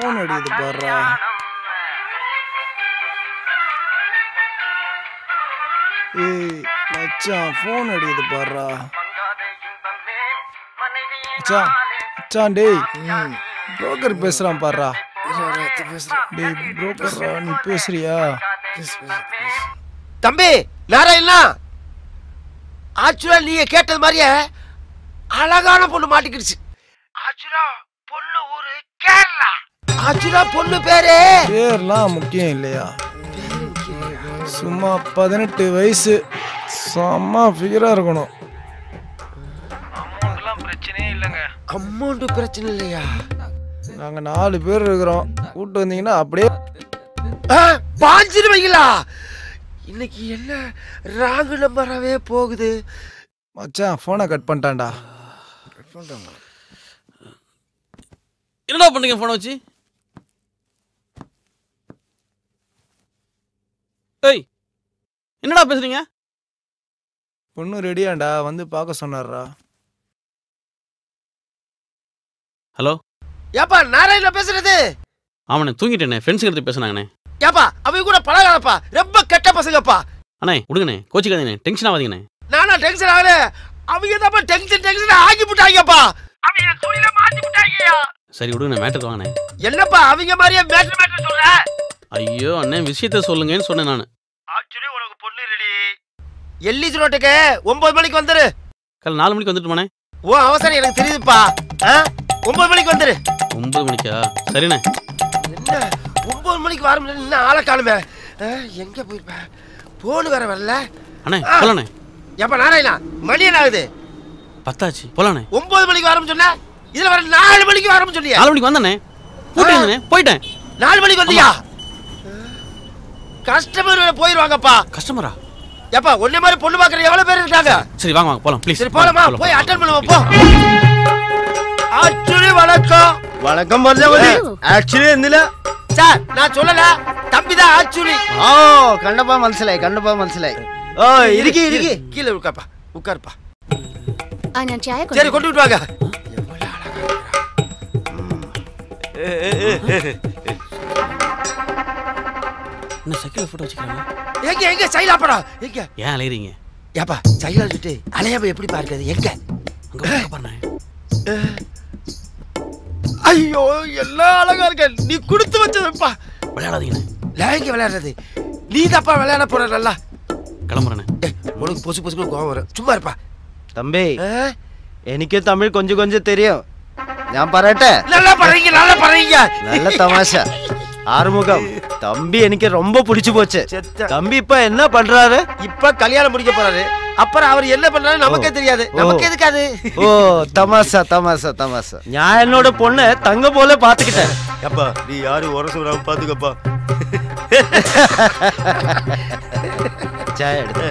Phone அடிக்குது பாருடா. ஏய் மச்சான் போன் அடிக்குது பாருடா. மச்சான் மச்சான் டேய் புரோக்கர் பேசுறான் பாருடா. டேய் புரோக்கர்ரா நீ பேசுறியா? தம்பி நாராயணா, ஆக்சுவலா நீங்க கேட்டது மாதிரியே அழகான பொண்ணு மாட்டிக்கிடுச்சு. ஆக்சுவலா பொண்ணு ஊரு கேரளா. ஆக்சுவலா பொண்ணு பேர்லாம் முக்கியம் இல்லையா? சும்மா 18 வயசு செம்ம ஃபிகரா இருக்கணும். அமௌண்ட்லாம் பிரச்சனையே இல்லைங்க. அமௌண்ட் பிரச்சனை இல்லையா? நாங்க 4 பேர் இருக்கிறோம், கூட்டு வந்தீங்கன்னா அப்படியே பாஞ்சிருவீங்களா? இன்னைக்கு என்ன ராங்கு நம்பராகவே போகுது. மச்சான் போனை கட் பண்ணிட்டான்டா. என்னடா பண்ணுங்க போனை வச்சு? ஏய் என்னடா பேசுறீங்க? பொண்ணு ரெடியாண்டா, வந்து பார்க்க சொன்னார்ரா. ஹலோ ஏப்பா நாராயண பேசுறது? ஆமாண்ணே தூங்கிட்டேண்ணே, ஃப்ரெண்ட்ஸுக்கு எடுத்து பேசுனாங்கண்ணே. ஏப்பா அவங்க கூட பழகாதப்பா, ரொம்ப கெட்ட பசங்கப்பா. அண்ணே விடுங்கண்ணே, கோச்சிக்காதீங்கண்ணே, டென்ஷன் ஆகாதீங்கண்ணே. நானா டென்ஷன் ஆகல, அவங்க தான் டென்ஷன் ஆகி விட்டாங்கப்பா. அவங்க தொழில மாத்தி விட்டாங்கயா. சரி விடுங்கண்ணே, மேட்டர் வாங்கண்ணே. என்னப்பா அவங்க மாதிரியே மேட்டர் சொல்ற? ஐயோ அண்ணே விஷயத்த சொல்லுங்கன்னு சொன்னேன் நான். ஆக்சுவலி உனக்கு பொண்ணு ரெடி. எல்லிஸ் ரோட்டுக்கு 9 மணிக்கு வந்துரு. காலை 4 மணிக்கு வந்துட்டுமாண்ணே? ஓ அவசரம் எனக்கு தெரியுதுப்பா. 9 மணிக்கு வந்துரு. 9 மணிக்கா? சரிண்ணே. என்ன 9 மணிக்கு வர முடியல, இன்னும் ஆளை காணுமே. எங்க போயிருப்பேன்? போன் வேற வரல. அண்ணே போலாண்ணே. ஏப்பா நாராயணா மணி என்ன ஆகுது? 10 ஆச்சு, போலாண்ணே. 9 மணிக்கு வரணும் சொன்ன, இதுல வர 4 மணிக்கு வரணும் சொன்னியா? 4 மணிக்கு வந்தண்ணே, கூட்டிட்டு போயிட்டேன். 4 மணிக்கு வந்தியா? கஸ்டமர் போயிருவாங்கப்பா. கஸ்டமரா? ஏப்பா ஒண்ணே மாதிரி பொண்ணு பாக்குற எவ்வளவு பேர் இருக்காங்க? சரி வாங்க வாங்க போலாம் ப்ளீஸ். சரி போலாமா, போய் அட்டெண்ட் பண்ணுவோம் போ. ஆக்சுவலி வணக்கம். வணக்கம் பர்ஜாவதி. ஆக்சுவலி എന്തില്ല சார் நான் சொல்லல, தம்பி தான் ஆக்சுவலி. ഓ കണ്ടപ്പോ മനസ്സിലായി. ഓ ഇരിക്കി கீழே உட்கார்ப்பா, உட்கார்ப்பா. நான் சாய சரி கொண்டு விட்டு வாங்க. என்ன சைக்கிள் போட்டோ வச்சுக்கிறாங்க? எங்க சைலாப்படா எங்க? ஏன் அலையறீங்க? ஏப்பா சைலா சுட்டு அலையாம எப்படி பார்க்கிறது? எங்க அங்க பண்ணேன். ஐயோ எல்லாம் அழகா இருக்க, நீ கொடுத்து வச்சதுப்பா. விளையாடாதீங்கண்ணே. லேங்க விளையாடுறது நீ தப்பா விளையாட போற. நல்லா கிளம்புறேண்ணே. உனக்கு பொசு பொசுக்கு கோவம் வரும், சும்மா இருப்பா. തമ്പി എനിക്ക് തമിഴ് கொஞ்சம் தெரியும், ഞാൻ പറയട്ടെ? நல்லா பண்றீங்க நல்ல தமாஷ. ஆறுமுகம் தம்பி எனக்கு ரொம்ப பிடிச்சு போச்சு. தம்பி இப்ப என்ன பண்றாரு? இப்ப கல்யாணம் முடிக்க போறாரு. அப்புறம் அவர் என்ன பண்றாரு நமக்கே தெரியாது. நமக்கு எதுக்காது? ஓ தமாஷா. நான் என்னோட பொண்ணை தங்க போல பாத்துக்கிட்டேன். அப்பா நீ யாரு உரசு விடாம பாத்துக்கப்பா. சாய எடுத்து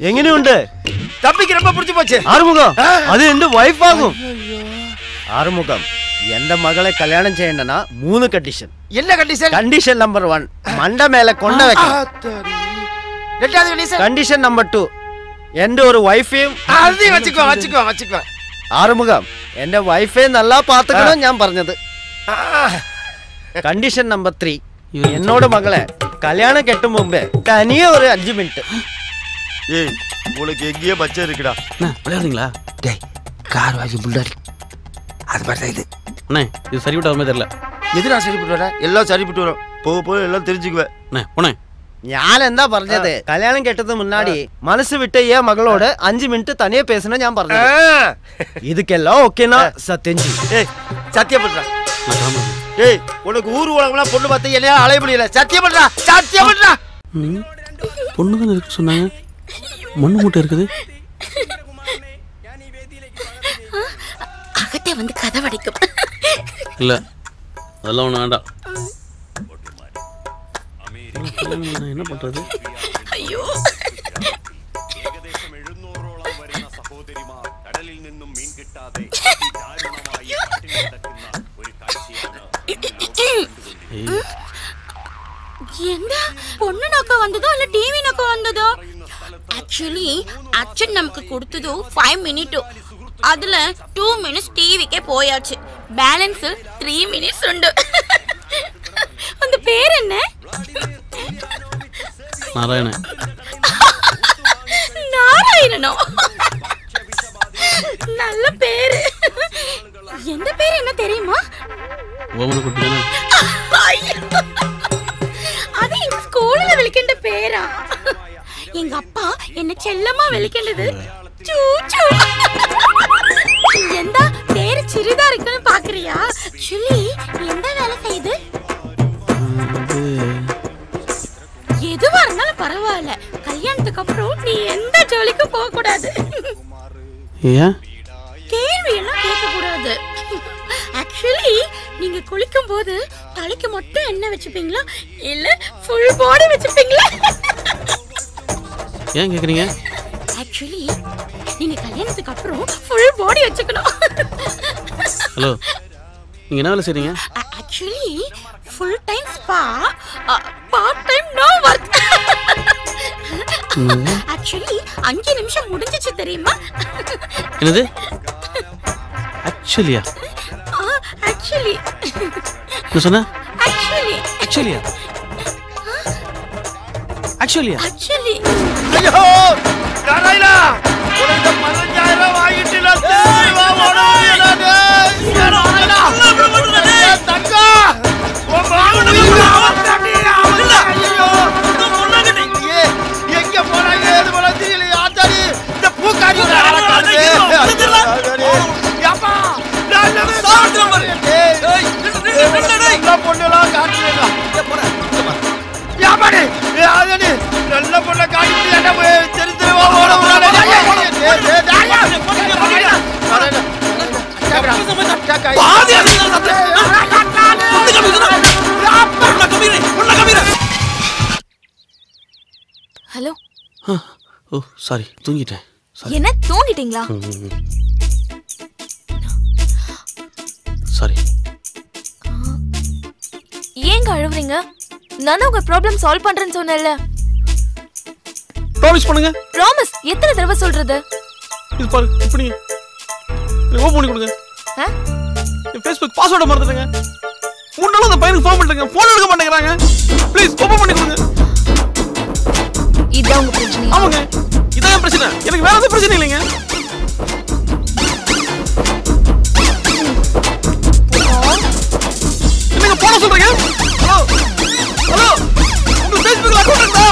എങ്ങനെയുണ്ട്? தம்பிக்கு ரொம்ப பிடிச்சு போச்சு. ആറുമുഖം അത് എന്റെ വൈഫ് ആകും. ആറുമുഖം എന്റെ മകളെ കല്യാണം ചെയ്യണ്ടെന്നാ 3 കണ്ടീഷൻ. என்ன கண்டிஷன்? കണ്ടീഷൻ നമ്പർ 1 മണ്ട മേലെ കൊണ്ട വെക്കണം. ரெண்டாவது கண்டிஷன்? കണ്ടീഷൻ നമ്പർ 2 എന്റെ ഒരു വൈഫേയും அது வச்சுக்கோ. ആറുമുഖം എന്റെ വൈഫേ நல்லா പാത്തുക്കണം ഞാൻ പറഞ്ഞത്. കണ്ടീഷൻ നമ്പർ 3 എന്നോട് മകളെ കല്യാണം കെട്ടും മുമ്പേ തനിയെ ഒരു 5 മിനിറ്റ്. ஏய் உனக்கு எங்கேயே பச்சை இருக்குடா. விளையாடுறீங்களா? டேய் கார் வாங்கி முன்னாடி அது மாதிரி இது. அண்ணே இது சரிவிட்டு வர மாதிரி தெரியல. எதுடா சரிப்பட்டு வர? எல்லாம் சரிப்பட்டு வரும், போக எல்லாம் தெரிஞ்சுக்குவேன். அண்ணே போனே. ഞാൻ എന്താ പറഞ്ഞത്? കല്യാണം കെട്ടത് മുന്നാടി മനസ്സ് വിട്ട ഈ മകളോട് 5 മിനിറ്റ് തനിയെ പേസണ ഞാൻ പറഞ്ഞത്. இதுக்கெல்லாம் ஓகேனா சத்தியம் ஜி. ஏய் சத்தியம் பண்றா. நான் கிளம்புறேன். ஏய் உனக்கு ஊர் உலகம்லாம் பொண்ணு பார்த்து என்னையா அலைய முடியல. சத்தியம் பண்றா. பொண்ணு தானே இருக்கு சொன்னாங்க, மண்ணு மூட்டை இருக்குது. அகத்தே வந்து கதவடைக்கும். இல்ல அதெல்லாம் ஒண்ணு வேண்டாம். என்ன பண்றது? ஐயோ എന്താ പൊണ്ണു നോക്ക വന്നതോ അല്ല ടിവി നോക്ക വന്നതോ? ആക്ച്വലി അച്ഛൻ നമുക്ക് കൊടുത്തതോ 5 മിനിറ്റ്. அதுல 2 minutes டிவிக்கே போயாச்சு. பேலன்ஸ் 3 minutes உண்டு. அந்த பேர் என்ன? நாராயணன். நாராயணனோ? நல்ல பேரு. எந்த பேர் என்ன தெரியுமா? ஓமனக்குட்டி தானே? அது எங்க ஸ்கூல்ல விളിക്കേണ്ട பேரா? எங்க அப்பா என்ன செல்லமா விളിക്കേണ്ടது சூச்சு. எந்த பேரு சிறிதா இருக்குன்னு பாக்குறியா? சுலி எந்த வேலை செய்யுது? எதுவா இருந்தாலும் பரவாயில்ல, கல்யாணத்துக்கு அப்புறம் நீ எந்த ஜோலிக்கும் போக கூடாது. ஏன்? கேள்வி எல்லாம் கேட்க கூடாது. ஆக்சுவலி நீங்க குளிக்கும் போது தலைக்கு மட்டும் எண்ணெய் வச்சுப்பீங்களா இல்ல ஃபுல் பாடி வச்சுப்பீங்களா? ஏன் கேக்குறீங்க? ஆக்சுவலி நீங்க கல்யாணத்துக்கு அப்புறம் ஃபுல் பாடி வச்சுக்கணும். ஹலோ, நீங்க என்ன வேலை செய்றீங்க? Actually full time spa, part time no work. Actually 5 நிமிஷம் முடிஞ்சிச்சு தெரியுமா? என்னது? ஆக்சுவலியா? ஆக்சுவலி என்ன சொன்ன? ஆக்சுவலி ஆக்சுவலியா? ஆக்சுவலியா? ஆக்சுவலி ஐயோ நாராயணா, உனக்கு 15,000 வாங்கிட்டு நான் திரும்பி வா ஓடுறேன். நாராயணா தங்கா உன் மாவனுக்கு அவஸ்தாடி அவளா. ஐயோ எங்க போறாங்க எது போல தெரியல. ஆத்தாடி இந்த பூக்காரி ஆளக்காடுது. யப்பா நான் சாவுறேன் பாரு. டேய் நல்ல பொண்ணுலாம் காட்டுறேடா. யாபாடி யாதடி நல்ல பொண்ண காட்டிட்டு என்ன தெரிஞ்சவா ஓட ஓட. ஹலோ. ஓ சாரி, தூங்கிட்டேன். என்ன தூங்கிட்டீங்களா? சாரி. ஏங்க அழுவுறீங்க? நான் உங்க ப்ராப்ளம் சால்வ் பண்றேன்னு சொன்னேன்ல. ப்ராமிஸ் பண்ணுங்க. ப்ராமிஸ் எத்தனை தடவை சொல்றது? இது பாரு, இப்ப நீங்க ஓபன் பண்ணி கொடுங்க. என் ஃபேஸ்புக் பாஸ்வேர்டை மறந்துட்டேங்க. 3 நாளா அந்த பையனுக்கு ஃபோன் பண்ணிட்டேங்க, ஃபோன் எடுக்க மாட்டேங்கிறாங்க. ப்ளீஸ் ஓபன் பண்ணி கொடுங்க. இதான் உங்க பிரச்சனை? ஆமாங்க, இதான் பிரச்சனை. எனக்கு வேற எதுவும் பிரச்சனை இல்லைங்க. என்னங்க போன சொல்றீங்க? ஹலோ ஹலோ, உங்க ஃபேஸ்புக்ல அக்கவுண்ட் இருக்கா?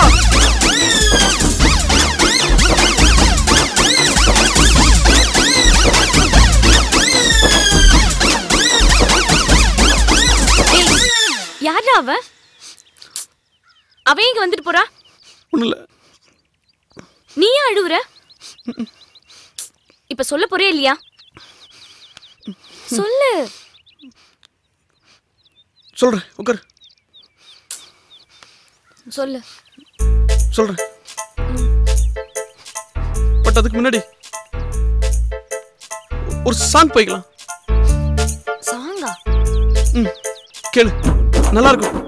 யாரா அவ? அவ இங்க வந்துட்டு போறா? ஒண்ணும் இல்ல. நீ ஏன் அழுவுற? இப்ப சொல்ல போறியா இல்லையா? சொல்லு. சொல்றேன், உட்கார். சொல்லு. சொல்றேன். பட் அதுக்கு முன்னாடி ஒரு சாங் போய்க்கலாம். சாங்கா? கேளு, நல்லா இருக்கும்.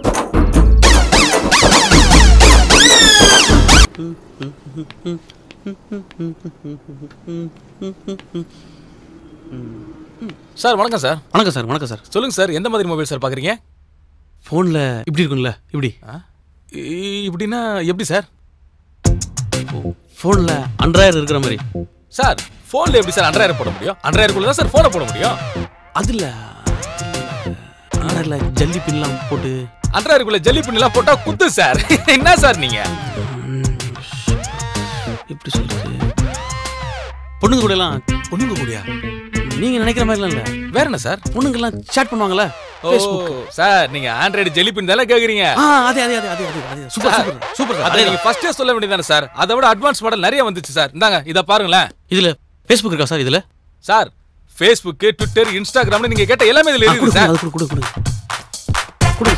சார் வணக்கம் சார். வணக்கம் சார். வணக்கம் சார். சொல்லுங்க சார், எந்த மாதிரி மொபைல் சார் பாக்குறீங்க? ஃபோன்ல இப்படி இருக்கும்ல, இப்படி இப்படின்னா எப்படி சார்? ஃபோன்ல அண்ட்ராய்டு இருக்கிற மாதிரி. சார் ஃபோன்ல எப்படி சார் அண்ட்ராய்டு போட முடியும்? அண்ட்ராய்டுக்குள்ள தான் சார் ஃபோனை போட முடியும். அதுல அண்ட்ராய்டுல ஜல்லி பின்லாம் போட்டு. அண்ட்ராய்டுக்குள்ள ஜல்லி பின்லாம் போட்டா குத்து சார். என்ன சார் நீங்க எப்படி சொல்றது? பொண்ணுங்க கூட எல்லாம். பொண்ணுங்க கூடயா? நீங்க நினைக்கிற மாதிரிலாம் இல்ல. வேற என்ன சார்? பொண்ணுங்க எல்லாம் சாட் பண்ணுவாங்கல்ல Facebook. சார் நீங்க ஆண்ட்ராய்டு ஜெல்லி பின் தான கேக்குறீங்க? அதே அதே அதே அதே அதே. Super super super. அத நீங்க ஃபர்ஸ்டே சொல்ல வேண்டியதானே சார்? அத விட அட்வான்ஸ் மாடல் நிறைய வந்துச்சு சார். இந்தாங்க இத பாருங்களேன். இதுல Facebook இருக்கா சார்? இதுல சார் Facebook, Twitter, Instagramல நீங்க கேட்ட எல்லாமே இதுல இருக்கு சார். அது கொடு கொடு கொடு.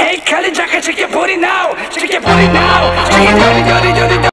Hey, Kali Jaka, check your booty now. Check your booty now. Check your booty,